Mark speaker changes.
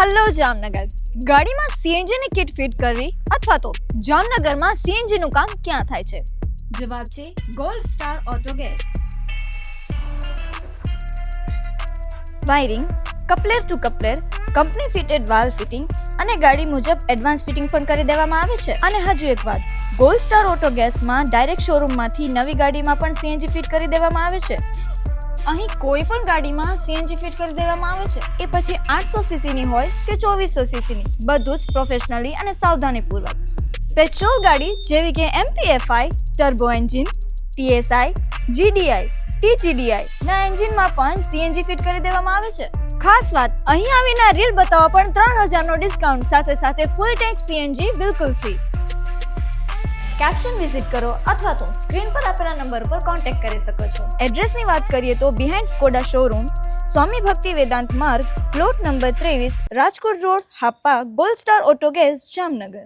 Speaker 1: Hello Jamnagar, ગાડીમાં સીએનજીની kit fit કરવી અથવા તો જામનગરમાં સીએનજીનું કામ ક્યાં થાય છે? જવાબ છે gold star auto gas. Wiring, coupler to coupler, company fitted valve fitting અને ગાડી મુજબ એડવાન્સ ફિટિંગ પણ કરી દેવામાં આવે છે. અને હજુ એક વાત, ગોલ્ડ સ્ટાર ઓટો ગેસમાં ડાયરેક્ટ શોરૂમમાંથી નવી ગાડીમાં પણ સીએનજી ફિટ કરી દેવામાં આવે છે. અહીં કોઈ પણ ગાડીમાં સીએનજી ફિટ કરી દેવામાં આવે છે, એ પછી 800 સીસીની હોય કે 2400 સીસીની, બધું જ પ્રોફેશનલી અને સાવધાનીપૂર્વક. પેટ્રોલ ગાડી જેવી કે એમપીએફઆઈ, ટર્બો એન્જિન, ટીએસઆઈ, જીડીઆઈ, ટીજીડીઆઈ ના એન્જિનમાં પણ સીએનજી ફિટ કરી દેવામાં આવે છે. ખાસ વાત, અહીં આવીને રીલ બતાવવા પણ 3000નો ડિસ્કાઉન્ટ, સાથે ફૂલ ટેન્ક સીએનજી બિલકુલ ફ્રી. કેપ્શન વિઝિટ કરો અથવા તો સ્ક્રીન પર આપેલા નંબર પર કોન્ટેક્ટ કરી શકો છો. એડ્રેસની વાત કરીએ તો બિહાઇન્ડ સ્કોડા શોરૂમ, સ્વામી ભક્તિ વેદાંત માર્ગ, plot number 23, Rajkot road, Hapa, gold star auto gas, Jamnagar.